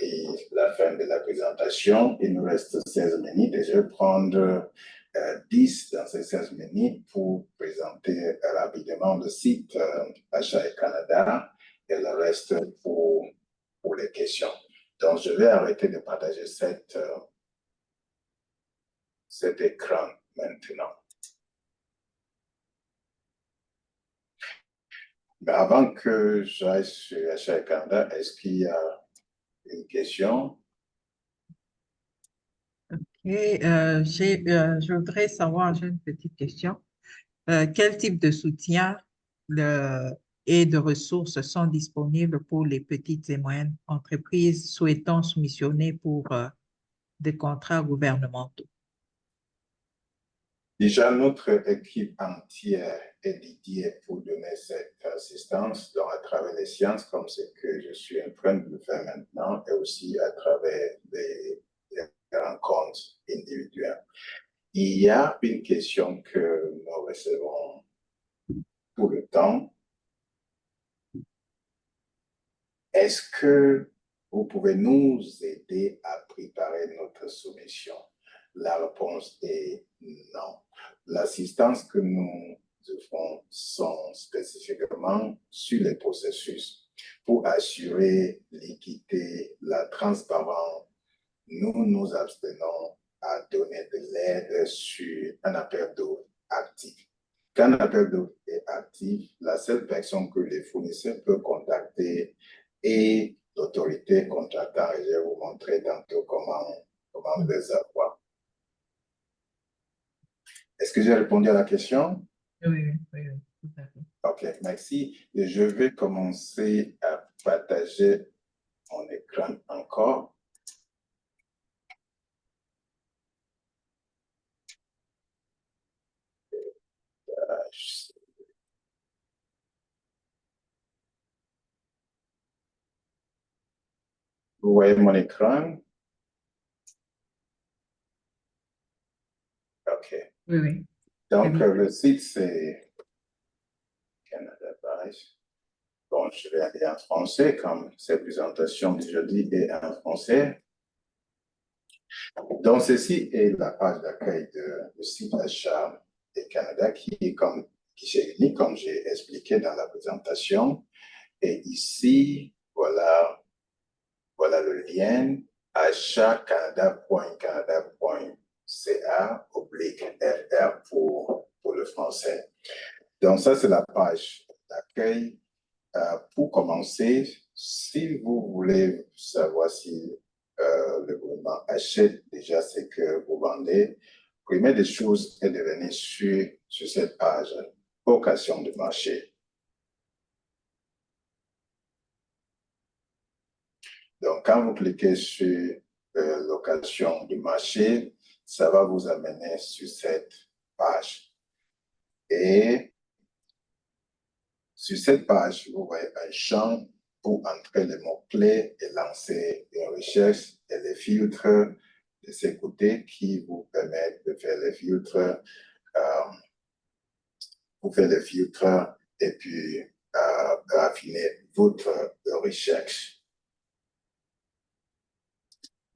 est la fin de la présentation. Il nous reste 16 minutes et je vais prendre 10 dans ces 16 minutes pour présenter rapidement le site Achat et Canada et le reste pour les questions. Donc, je vais arrêter de partager cet écran maintenant. Mais avant que j'aille sur Achat et Canada, est-ce qu'il y a une question? Et je voudrais savoir, j'ai une petite question. Quel type de soutien et de ressources sont disponibles pour les petites et moyennes entreprises souhaitant soumissionner pour des contrats gouvernementaux? Déjà, notre équipe entière est dédiée pour donner cette assistance donc à travers les sciences, comme ce que je suis en train de faire maintenant, et aussi à travers des rencontres individuelles. Il y a une question que nous recevons tout le temps. Est-ce que vous pouvez nous aider à préparer notre soumission? La réponse est non. L'assistance que nous offrons sont spécifiquement sur les processus pour assurer l'équité, la transparence nous nous abstenons à donner de l'aide sur un appel d'eau actif. Quand un appel d'eau est actif, la seule personne que les fournisseurs peuvent contacter est l'autorité contractante. Et je vais vous montrer tantôt comment les avoir. Est-ce que j'ai répondu à la question? Oui, tout à fait. OK, merci. Et je vais commencer à partager mon écran encore. Vous voyez mon écran? OK. Oui. Donc, le site, c'est Canada Page. Bon, je vais aller en français, comme cette présentation d'aujourd'hui est en français. Donc, ceci est la page d'accueil du site d'achat du Canada qui est unique, comme j'ai expliqué dans la présentation. Et ici, voilà le lien achatcanada.canada.ca/FR pour le français. Donc, ça, c'est la page d'accueil. Pour commencer, si vous voulez savoir si le gouvernement achète déjà ce que vous vendez, première des choses est de venir sur cette page occasion de marché. Donc, quand vous cliquez sur location du marché, ça va vous amener sur cette page. Et sur cette page, vous voyez un champ pour entrer les mots-clés et lancer une recherche et les filtres de ces côtés qui vous permettent de faire les filtres, et puis raffiner votre recherche.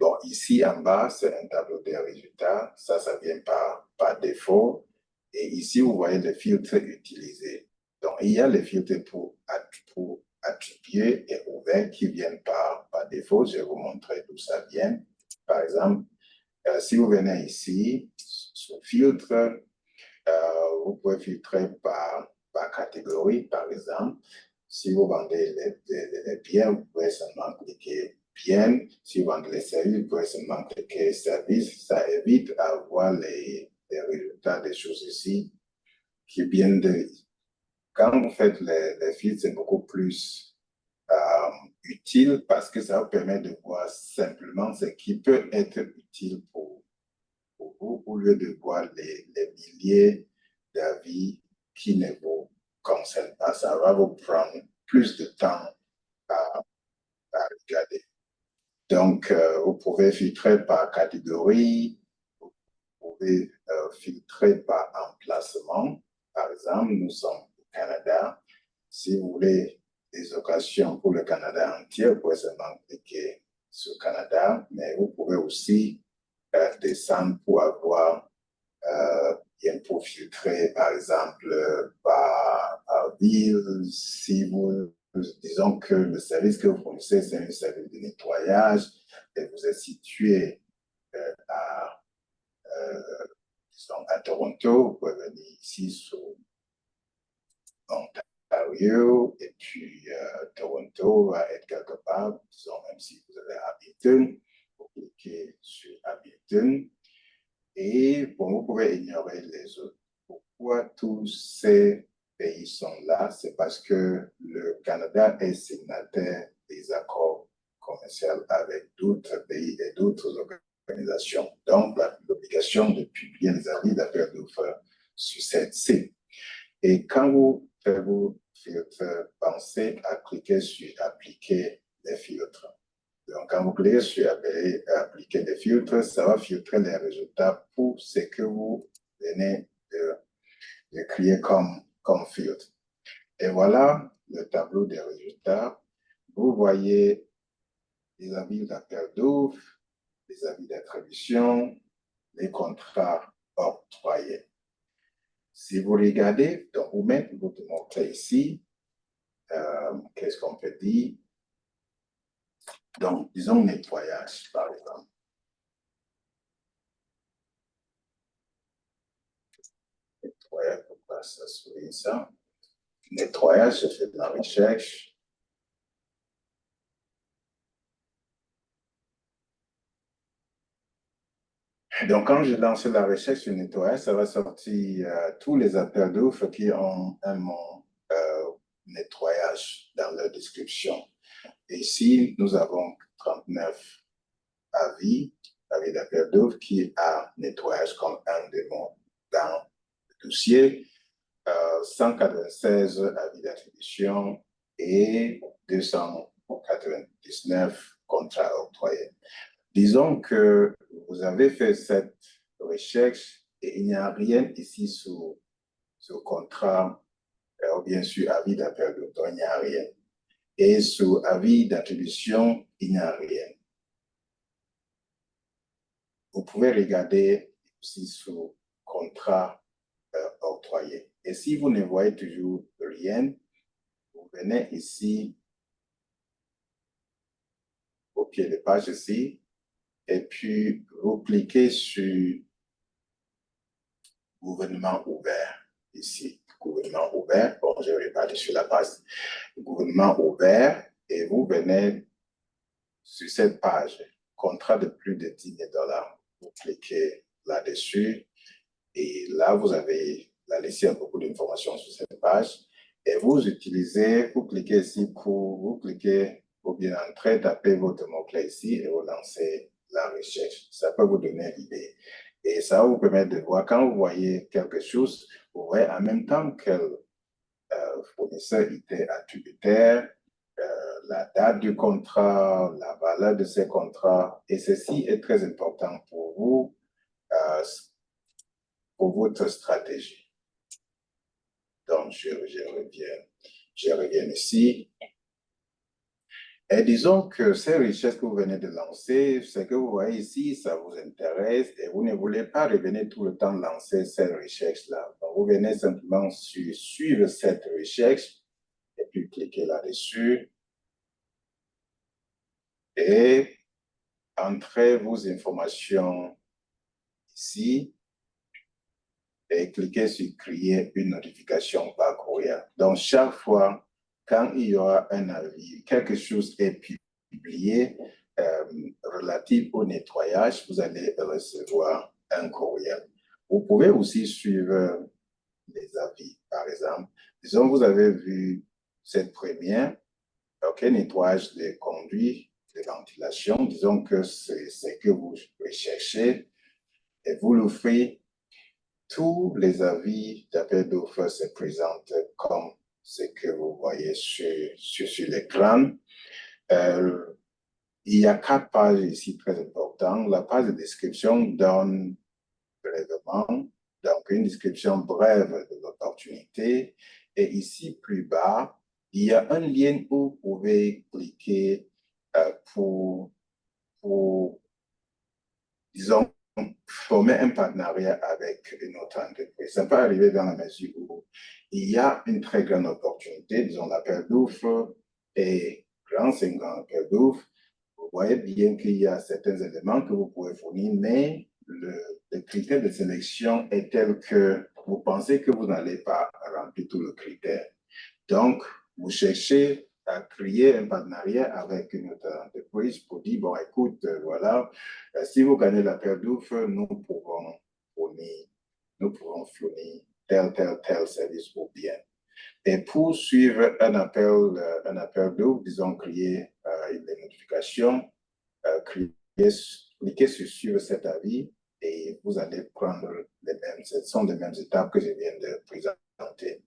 Bon, ici en bas, c'est un tableau des résultats. Ça vient par défaut. Et ici, vous voyez les filtres utilisés. Donc, il y a les filtres pour attribuer et ouvert qui viennent par défaut. Je vais vous montrer d'où ça vient. Par exemple, si vous venez ici, sur filtre, vous pouvez filtrer par catégorie, par exemple. Si vous vendez les biens, vous pouvez seulement cliquer bien. Si vous vendez les services, vous pouvez seulement cliquer service. Ça évite d'avoir les résultats des choses ici qui viennent de... Quand vous faites les filtres, c'est beaucoup plus utile parce que ça vous permet de voir simplement ce qui peut être utile pour vous au lieu de voir les milliers d'avis qui ne vous concernent pas. Ça va vous prendre plus de temps à regarder. Donc, vous pouvez filtrer par catégorie, vous pouvez filtrer par emplacement. Par exemple, nous sommes au Canada. Si vous voulez des occasions pour le Canada entier, vous pouvez seulement cliquer sur Canada, mais vous pouvez aussi descendre pour avoir bien pour filtrer, par exemple, par ville. Si vous, disons que le service que vous fournissez, c'est un service de nettoyage et vous êtes situé à Toronto, vous pouvez venir ici sur Ontario et puis Toronto va être quelque part, disons même si vous avez Hamilton, vous cliquez sur Hamilton. Et bon, vous pouvez ignorer les autres. Pourquoi tous ces pays sont là? C'est parce que le Canada est signataire des accords commerciaux avec d'autres pays et d'autres organisations. Donc, l'obligation de publier les avis d'appel d'offres sur cette site. Et quand vous faites vos filtres, pensez à cliquer sur appliquer les filtres. Donc, quand vous cliquez sur appliquer des filtres, ça va filtrer les résultats pour ce que vous venez de créer comme filtre. Et voilà le tableau des résultats. Vous voyez les avis d'appel d'offres, les avis d'attribution, les contrats octroyés. Si vous regardez, donc vous mettez votre mot-clé ici, qu'est-ce qu'on peut dire? Donc, disons nettoyage, par exemple. va s'assurer ça. Nettoyage, je fais de la recherche. Donc, quand je lance la recherche sur nettoyage, ça va sortir tous les appels d'offres qui ont un mot nettoyage dans leur description. Et ici, nous avons 39 avis d'appels d'offres qui a nettoyage comme un des mots dans le dossier, 196 avis d'attribution et 299 contrats octroyés. Disons que vous avez fait cette recherche et il n'y a rien ici sur contrat, ou bien sur avis d'appel d'offres, il n'y a rien. Et sur avis d'attribution, il n'y a rien. Vous pouvez regarder aussi sur contrat octroyé. Et si vous ne voyez toujours rien, vous venez ici au pied de page ici, et puis vous cliquez sur gouvernement ouvert ici. Gouvernement ouvert, bon, je vais repartir sur la page. Gouvernement ouvert, et vous venez sur cette page, contrat de plus de 10 000 $. Vous cliquez là-dessus, et là, vous avez la liste, il y a beaucoup d'informations sur cette page. Et vous cliquez ici vous cliquez pour bien entrer, tapez votre mot-clé ici et vous lancez la recherche. Ça peut vous donner l'idée. Et ça va vous permettre de voir, quand vous voyez quelque chose, vous voyez en même temps quel fournisseur était attributaire, la date du contrat, la valeur de ces contrats. Et ceci est très important pour vous, pour votre stratégie. Donc, je reviens ici. Et disons que ces richesses que vous venez de lancer, ce que vous voyez ici, ça vous intéresse et vous ne voulez pas revenir tout le temps lancer cette recherche-là. Vous venez simplement suivre cette recherche et puis cliquez là-dessus et entrez vos informations ici et cliquez sur créer une notification par courriel. Donc, chaque fois, quand il y aura un avis, quelque chose est publié relatif au nettoyage, vous allez recevoir un courriel. Vous pouvez aussi suivre les avis, par exemple. Disons, vous avez vu cette première, OK, nettoyage des conduits de ventilation. Disons que c'est ce que vous recherchez et vous l'ouvrez. Tous les avis d'appel d'offres se présentent comme ce que vous voyez sur l'écran. Il y a 4 pages ici très importantes. La page de description donne brièvement, donc une description brève de l'opportunité. Et ici, plus bas, il y a un lien où vous pouvez cliquer pour, disons, former un partenariat avec une autre entreprise. Ça peut arriver dans la mesure où il y a une très grande opportunité, disons l'appel d'offres est grand, c'est un grand appel d'offres. Vous voyez bien qu'il y a certains éléments que vous pouvez fournir, mais le critère de sélection est tel que vous pensez que vous n'allez pas remplir tout le critère. Donc, vous cherchez à créer un partenariat avec une autre entreprise pour dire, bon, écoute, voilà, si vous gagnez l'appel d'offres, nous pourrons fournir tel service ou bien. Et pour suivre un appel d'offres, disons, créer les notifications, cliquez sur suivre cet avis et vous allez prendre ce sont les mêmes étapes que je viens de présenter.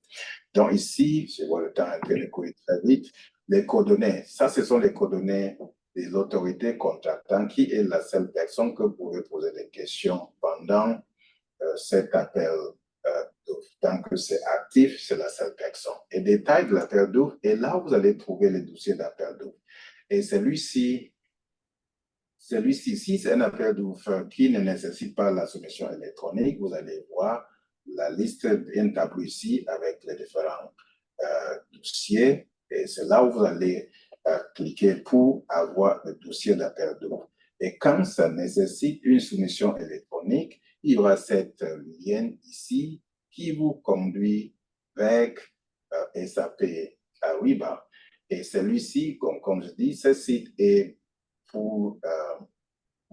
Donc ici, je vois le temps un peu de courir très vite. Les coordonnées, ça, ce sont les coordonnées de l'autorité contractante qui est la seule personne que vous pouvez poser des questions pendant cet appel d'offres. Tant que c'est actif, c'est la seule personne. Et détail de l'appel d'offres, et là, vous allez trouver le dossier d'appel d'offres. Et celui-ci, si c'est un appel d'offres qui ne nécessite pas la soumission électronique, vous allez voir la liste d'un tableau ici avec les différents dossiers. Et c'est là où vous allez cliquer pour avoir le dossier d'appel d'offres. Et quand ça nécessite une soumission électronique, il y aura cette lien ici qui vous conduit vers SAP Ariba. Et celui-ci, comme je dis, ce site est pour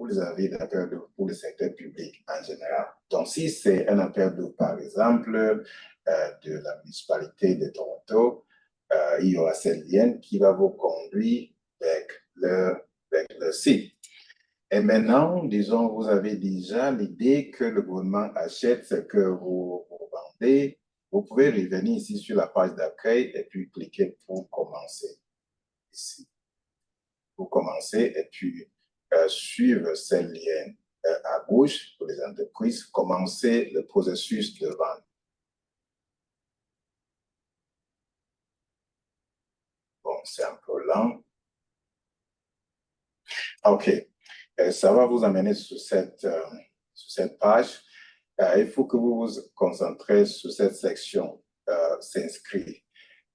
les avis d'appel d'offres pour le secteur public en général. Donc, si c'est un appel d'offres, par exemple, de la municipalité de Toronto, il y aura ce lien qui va vous conduire vers le site. Et maintenant, disons, vous avez déjà l'idée que le gouvernement achète ce que vous vendez. Vous pouvez revenir ici sur la page d'accueil et puis cliquer pour commencer. Ici. Pour commencer et puis suivre ces liens à gauche pour les entreprises, commencer le processus de vente. Bon, c'est un peu lent. OK. Ça va vous amener sur cette page. Il faut que vous vous concentrez sur cette section s'inscrire.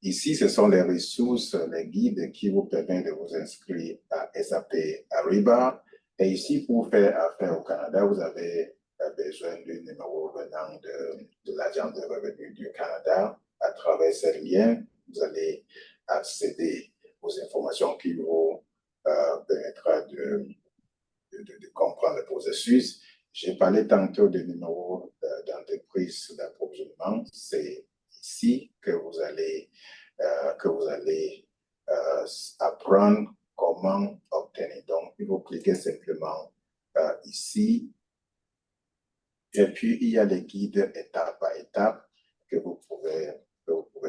Ici, ce sont les ressources, les guides qui vous permettent de vous inscrire à SAP Ariba. Et ici, pour faire affaire au Canada, vous avez besoin du numéro venant de l'Agence de revenus du Canada. À travers ce lien, vous allez accéder aux informations qui vous permettra de comprendre le processus. J'ai parlé tantôt du numéro d'entreprise d'approvisionnement. C'est ici que vous allez apprendre comment obtenir. Donc, il faut cliquer simplement ici. Et puis, il y a les guides étape par étape que vous pouvez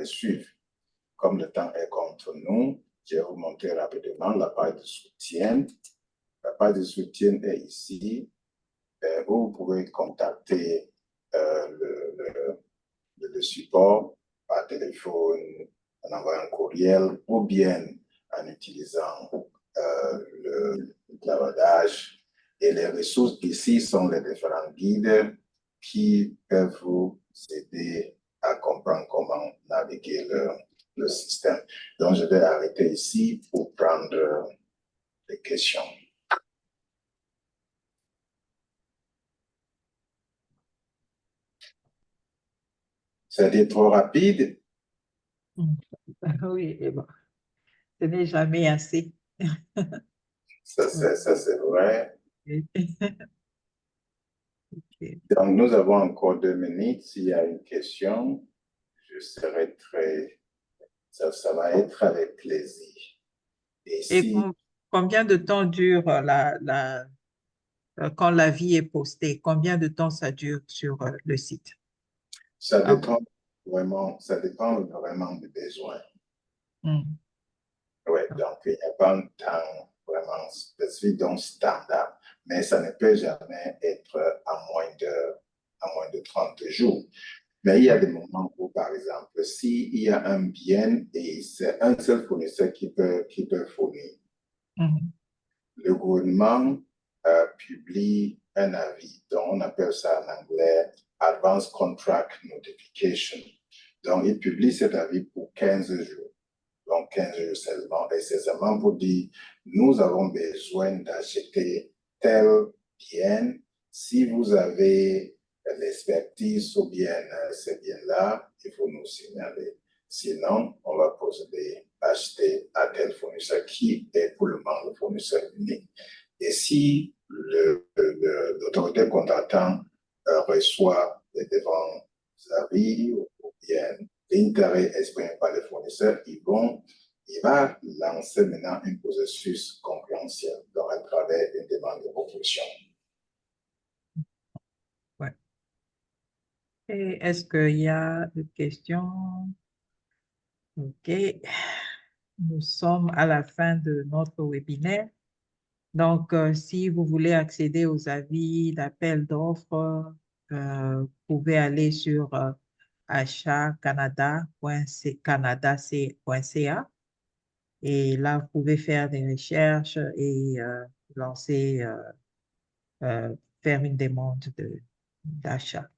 suivre. Comme le temps est contre nous, je vais vous montrer rapidement la page de soutien. La page de soutien est ici, où vous pouvez contacter le support par téléphone, en envoyant un courriel ou bien en utilisant le clavardage. Et les ressources ici sont les différents guides qui peuvent vous aider à comprendre comment naviguer le système. Donc, je vais arrêter ici pour prendre les questions. C'est trop rapide? Oui, et bon, ce n'est jamais assez. Ça, c'est vrai. Okay. Donc, nous avons encore 2 minutes. S'il y a une question, je serai ça va être avec plaisir. Et si Combien de temps dure quand l'avis est posté? Combien de temps ça dure sur le site? ça dépend vraiment du besoin. Oui, donc il n'y a pas un temps vraiment spécifique, donc standard, mais ça ne peut jamais être à moins de 30 jours. Mais il y a des moments où, par exemple, s'il y a un bien et c'est un seul fournisseur qui peut fournir, le gouvernement publie un avis, donc on appelle ça en anglais Advance Contract Notification. Donc, il publie cet avis pour 15 jours. Donc 15 jours seulement, et c'est seulement pour dire, nous avons besoin d'acheter tel bien. Si vous avez l'expertise ou bien ce bien-là, il faut nous signaler. Sinon, on va procéder à acheter à tel fournisseur qui est pour le moment le fournisseur unique. Et si l'autorité contractante reçoit les différents avis ou bien l'intérêt exprimé par les fournisseurs, il va lancer maintenant un processus concurrentiel, donc à travers une demande de proposition. Ouais. Et est-ce qu'il y a des questions? OK. Nous sommes à la fin de notre webinaire. Donc, si vous voulez accéder aux avis d'appel d'offres, vous pouvez aller sur achatcanada.ca et là, vous pouvez faire des recherches et lancer, faire une demande d'achat.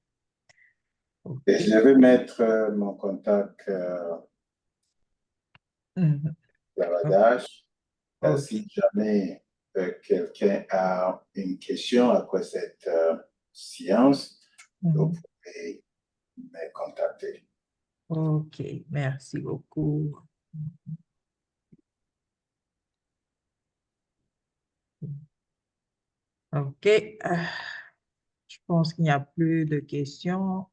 Et OK. je vais mettre mon contact clavardage. OK. Si jamais quelqu'un a une question après cette séance, vous pouvez me contacter. OK, merci beaucoup. OK, je pense qu'il n'y a plus de questions.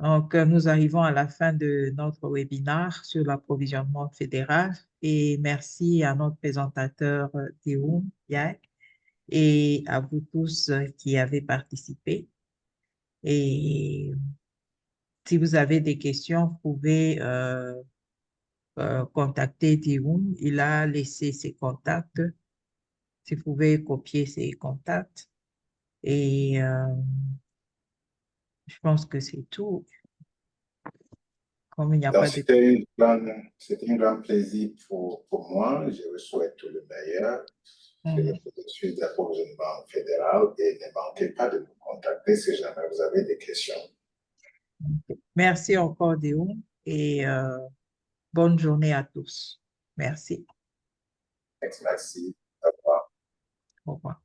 Donc, nous arrivons à la fin de notre webinaire sur l'approvisionnement fédéral et merci à notre présentateur Théoum Yack et à vous tous qui avez participé. Et si vous avez des questions, vous pouvez contacter Théoum. Il a laissé ses contacts. Si vous pouvez copier ses contacts. Et je pense que c'est tout. Comme il n'y a Donc, pas de... c'était un grand plaisir pour moi. Je vous souhaite tout le meilleur sur le Mhm. processus d'approvisionnement fédéral et ne manquez pas de nous contacter si jamais vous avez des questions. Merci encore, Théoum, et bonne journée à tous. Merci. Merci. Au revoir. Au revoir.